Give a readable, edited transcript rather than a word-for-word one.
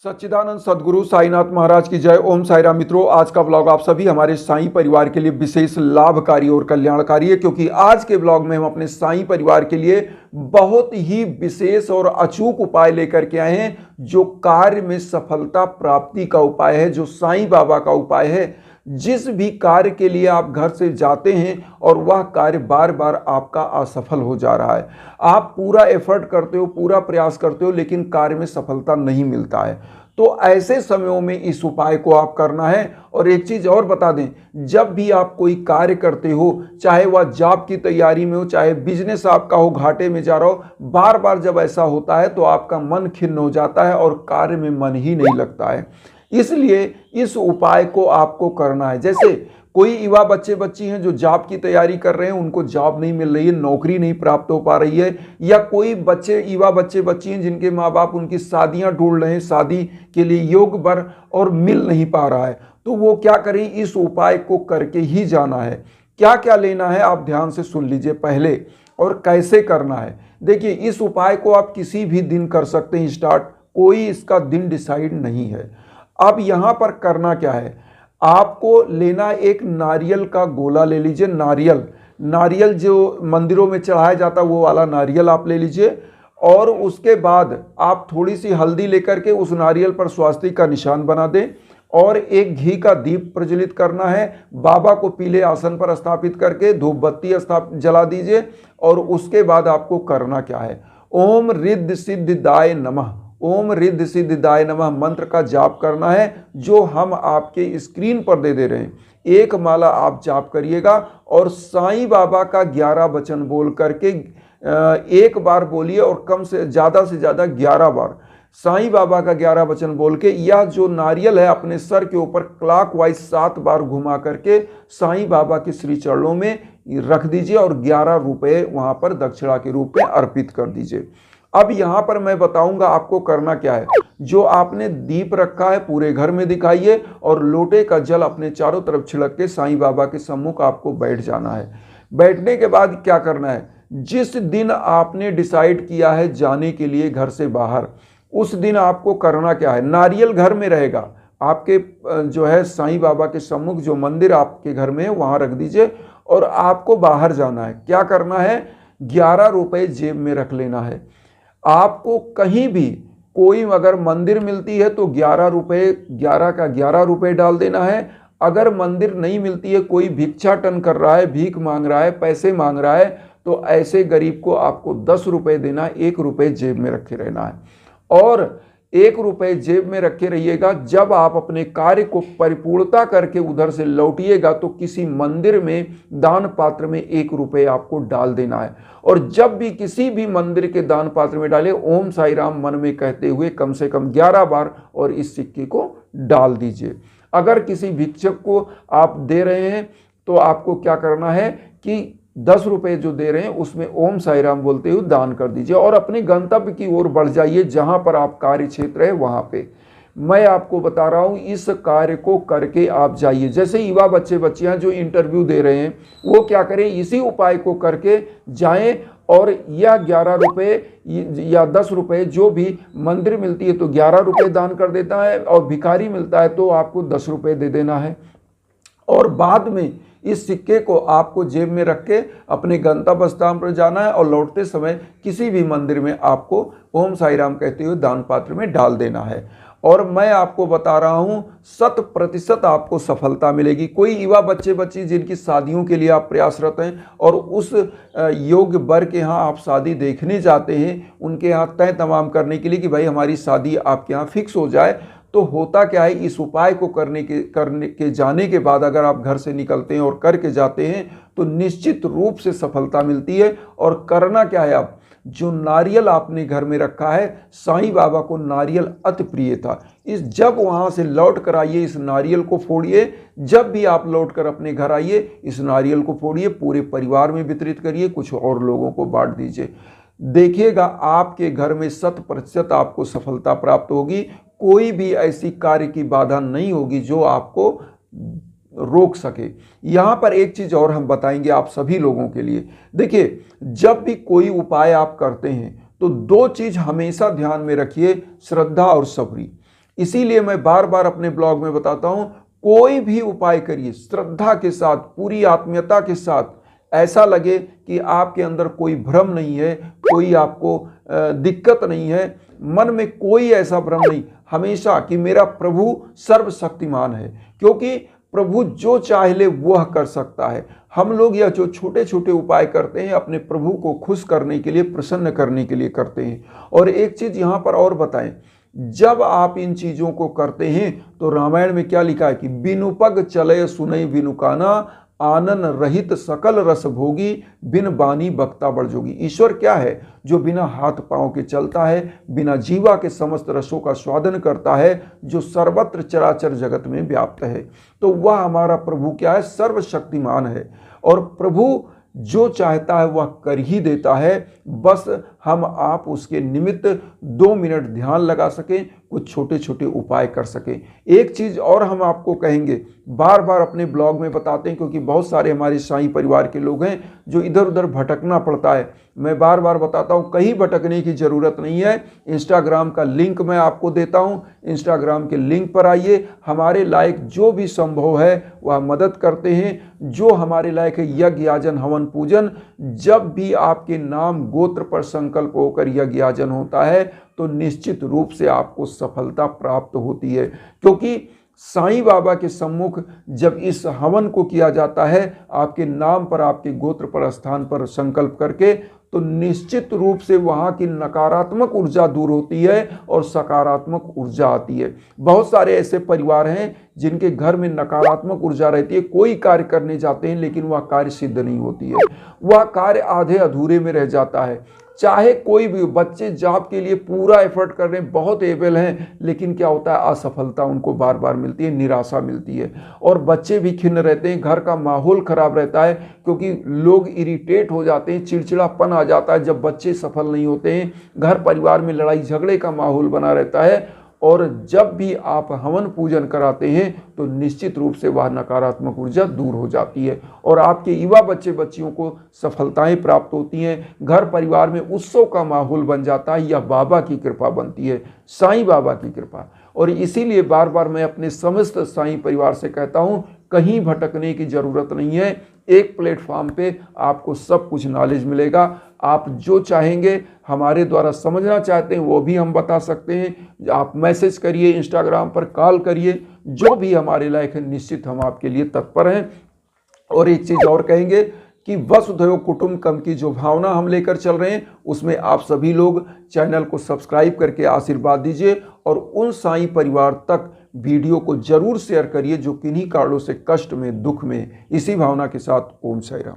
सच्चिदानंद सदगुरु साईनाथ महाराज की जय। ओम साई राम। मित्रों, आज का ब्लॉग आप सभी हमारे साईं परिवार के लिए विशेष लाभकारी और कल्याणकारी है, क्योंकि आज के ब्लॉग में हम अपने साईं परिवार के लिए बहुत ही विशेष और अचूक उपाय लेकर के आए हैं, जो कार्य में सफलता प्राप्ति का उपाय है, जो साईं बाबा का उपाय है। जिस भी कार्य के लिए आप घर से जाते हैं और वह कार्य बार बार आपका असफल हो जा रहा है, आप पूरा एफर्ट करते हो, पूरा प्रयास करते हो, लेकिन कार्य में सफलता नहीं मिलता है, तो ऐसे समयों में इस उपाय को आप करना है। और एक चीज और बता दें, जब भी आप कोई कार्य करते हो, चाहे वह जॉब की तैयारी में हो, चाहे बिजनेस आपका हो, घाटे में जा रहा हो, बार बार जब ऐसा होता है तो आपका मन खिन्न हो जाता है और कार्य में मन ही नहीं लगता है। इसलिए इस उपाय को आपको करना है। जैसे कोई युवा बच्चे बच्ची हैं जो जॉब की तैयारी कर रहे हैं, उनको जॉब नहीं मिल रही है, नौकरी नहीं प्राप्त हो पा रही है, या कोई युवा बच्चे बच्ची हैं जिनके माँ बाप उनकी शादियां ढूंढ रहे हैं, शादी के लिए योग्य वर और मिल नहीं पा रहा है, तो वो क्या करें, इस उपाय को करके ही जाना है। क्या क्या लेना है आप ध्यान से सुन लीजिए पहले, और कैसे करना है। देखिए, इस उपाय को आप किसी भी दिन कर सकते हैं स्टार्ट, कोई इसका दिन डिसाइड नहीं है। अब यहां पर करना क्या है, आपको लेना एक नारियल का गोला ले लीजिए। नारियल जो मंदिरों में चढ़ाया जाता है वो वाला नारियल आप ले लीजिए, और उसके बाद आप थोड़ी सी हल्दी लेकर के उस नारियल पर स्वास्तिक का निशान बना दें, और एक घी का दीप प्रज्वलित करना है। बाबा को पीले आसन पर स्थापित करके धूप बत्ती जला दीजिए। और उसके बाद आपको करना क्या है, ओम रिद्धि सिद्धिदाय नमः, ओम रिद्धि सिद्धिदाय नमः मंत्र का जाप करना है, जो हम आपके स्क्रीन पर दे रहे हैं। एक माला आप जाप करिएगा, और साईं बाबा का 11 वचन बोल करके एक बार बोलिए, और कम से ज़्यादा 11 बार साईं बाबा का 11 वचन बोल के, यह जो नारियल है अपने सर के ऊपर क्लॉकवाइज 7 बार घुमा करके साईं बाबा के श्री चरणों में रख दीजिए, और 11 रुपये वहाँ पर दक्षिणा के रूप में अर्पित कर दीजिए। अब यहाँ पर मैं बताऊंगा आपको करना क्या है। जो आपने दीप रखा है पूरे घर में दिखाइए, और लोटे का जल अपने चारों तरफ छिड़क के साईं बाबा के सम्मुख आपको बैठ जाना है। बैठने के बाद क्या करना है, जिस दिन आपने डिसाइड किया है जाने के लिए घर से बाहर, उस दिन आपको करना क्या है, नारियल घर में रहेगा आपके, जो है साईं बाबा के सम्मुख जो मंदिर आपके घर में है वहाँ रख दीजिए, और आपको बाहर जाना है। क्या करना है, 11 रुपये जेब में रख लेना है। आपको कहीं भी कोई अगर मंदिर मिलती है तो 11 रुपये, 11 का 11 रुपये डाल देना है। अगर मंदिर नहीं मिलती है, कोई भिक्षाटन कर रहा है, भीख मांग रहा है, पैसे मांग रहा है, तो ऐसे गरीब को आपको 10 रुपये देना, 1 रुपये जेब में रखे रहना है। और 1 रुपये जेब में रखे रहिएगा। जब आप अपने कार्य को परिपूर्णता करके उधर से लौटिएगा तो किसी मंदिर में दान पात्र में 1 रुपये आपको डाल देना है। और जब भी किसी भी मंदिर के दान पात्र में डाले, ओम साई राम मन में कहते हुए कम से कम 11 बार, और इस सिक्के को डाल दीजिए। अगर किसी भिक्षक को आप दे रहे हैं तो आपको क्या करना है कि 10 रुपये जो दे रहे हैं उसमें ओम साई राम बोलते हुए दान कर दीजिए, और अपने गंतव्य की ओर बढ़ जाइए, जहां पर आप कार्य क्षेत्र है वहां पे। मैं आपको बता रहा हूं, इस कार्य को करके आप जाइए। जैसे युवा बच्चे बच्चियां जो इंटरव्यू दे रहे हैं, वो क्या करें, इसी उपाय को करके जाएं, और यह 11 रुपये या 10 रुपये जो भी मंदिर मिलती है तो 11 रुपये दान कर देता है, और भिखारी मिलता है तो आपको 10 रुपये दे देना है। और बाद में इस सिक्के को आपको जेब में रख के अपने गंतव्य स्थान पर जाना है, और लौटते समय किसी भी मंदिर में आपको ओम साई राम कहते हुए दान पात्र में डाल देना है। और मैं आपको बता रहा हूं, 100% आपको सफलता मिलेगी। कोई युवा बच्चे बच्ची जिनकी शादियों के लिए आप प्रयासरत हैं, और उस योग्य वर के यहाँ आप शादी देखने जाते हैं, उनके यहाँ तय तमाम करने के लिए कि भाई हमारी शादी आपके यहाँ फिक्स हो जाए, तो होता क्या है, इस उपाय को करने के जाने के बाद अगर आप घर से निकलते हैं और करके जाते हैं तो निश्चित रूप से सफलता मिलती है। और करना क्या है, आप जो नारियल आपने घर में रखा है, साईं बाबा को नारियल अति प्रिय था। जब वहां से लौट कर आइए, इस नारियल को फोड़िए। जब भी आप लौट कर अपने घर आइए, इस नारियल को फोड़िए, पूरे परिवार में वितरित करिए, कुछ और लोगों को बांट दीजिए। देखिएगा आपके घर में 100% आपको सफलता प्राप्त होगी। कोई भी ऐसी कार्य की बाधा नहीं होगी जो आपको रोक सके। यहां पर एक चीज और हम बताएंगे आप सभी लोगों के लिए। देखिए, जब भी कोई उपाय आप करते हैं तो 2 चीज हमेशा ध्यान में रखिए, श्रद्धा और सबरी। इसीलिए मैं बार बार अपने ब्लॉग में बताता हूं, कोई भी उपाय करिए श्रद्धा के साथ, पूरी आत्मीयता के साथ, ऐसा लगे कि आपके अंदर कोई भ्रम नहीं है, कोई आपको दिक्कत नहीं है, मन में कोई ऐसा भ्रम नहीं, हमेशा कि मेरा प्रभु सर्वशक्तिमान है, क्योंकि प्रभु जो चाहे ले वह कर सकता है। हम लोग यह जो छोटे छोटे उपाय करते हैं अपने प्रभु को खुश करने के लिए, प्रसन्न करने के लिए करते हैं। और एक चीज यहां पर और बताएं, जब आप इन चीजों को करते हैं तो रामायण में क्या लिखा है कि बिनु पग चले सुनई बिनु काना, आनन रहित सकल रस भोगी, बिन बानी बक्ता बढ़ जोगी। ईश्वर क्या है? जो बिना हाथ पांव के चलता है, बिना जीवा के समस्त रसों का स्वादन करता है, जो सर्वत्र चराचर जगत में व्याप्त है। तो वह हमारा प्रभु क्या है? सर्वशक्तिमान है। और प्रभु जो चाहता है वह कर ही देता है, बस हम आप उसके निमित्त 2 मिनट ध्यान लगा सकें, कुछ छोटे छोटे उपाय कर सकें। एक चीज और हम आपको कहेंगे, बार बार अपने ब्लॉग में बताते हैं, क्योंकि बहुत सारे हमारे साईं परिवार के लोग हैं जो इधर उधर भटकना पड़ता है। मैं बार बार बताता हूं, कहीं भटकने की जरूरत नहीं है। इंस्टाग्राम का लिंक मैं आपको देता हूं, इंस्टाग्राम के लिंक पर आइए। हमारे लायक जो भी संभव है वह मदद करते हैं। जो हमारे लायक है यज्ञ याजन हवन पूजन, जब भी आपके नाम गोत्र पर संकल्प होकर यज्ञ याजन होता है तो निश्चित रूप से आपको सफलता प्राप्त होती है। क्योंकि साईं बाबा के सम्मुख जब इस हवन को किया जाता है, आपके नाम पर, आपके गोत्र पर, स्थान पर संकल्प करके, तो निश्चित रूप से वहां की नकारात्मक ऊर्जा दूर होती है और सकारात्मक ऊर्जा आती है। बहुत सारे ऐसे परिवार हैं जिनके घर में नकारात्मक ऊर्जा रहती है, कोई कार्य करने जाते हैं लेकिन वह कार्य सिद्ध नहीं होती है, वह कार्य आधे अधूरे में रह जाता है। चाहे कोई भी बच्चे जॉब के लिए पूरा एफर्ट कर रहे हैं, बहुत एबल हैं, लेकिन क्या होता है, असफलता उनको बार बार मिलती है, निराशा मिलती है। और बच्चे भी खिन्न रहते हैं, घर का माहौल खराब रहता है, क्योंकि लोग इरिटेट हो जाते हैं, चिड़चिड़ापन आ जाता है जब बच्चे सफल नहीं होते हैं। घर परिवार में लड़ाई झगड़े का माहौल बना रहता है। और जब भी आप हवन पूजन कराते हैं तो निश्चित रूप से वह नकारात्मक ऊर्जा दूर हो जाती है और आपके युवा बच्चे बच्चियों को सफलताएं प्राप्त होती हैं। घर परिवार में उत्सव का माहौल बन जाता है। यह बाबा की कृपा बनती है, साईं बाबा की कृपा। और इसीलिए बार बार मैं अपने समस्त साईं परिवार से कहता हूं, कहीं भटकने की जरूरत नहीं है। एक प्लेटफॉर्म पे आपको सब कुछ नॉलेज मिलेगा। आप जो चाहेंगे, हमारे द्वारा समझना चाहते हैं, वो भी हम बता सकते हैं। आप मैसेज करिए, इंस्टाग्राम पर कॉल करिए, जो भी हमारे लायक है निश्चित हम आपके लिए तत्पर हैं। और एक चीज़ और कहेंगे कि वसुधैव कुटुंबकम की जो भावना हम लेकर चल रहे हैं, उसमें आप सभी लोग चैनल को सब्सक्राइब करके आशीर्वाद दीजिए और उन साईं परिवार तक वीडियो को जरूर शेयर करिए जो किन्हीं कारणों से कष्ट में, दुख में। इसी भावना के साथ ओम साईं राम।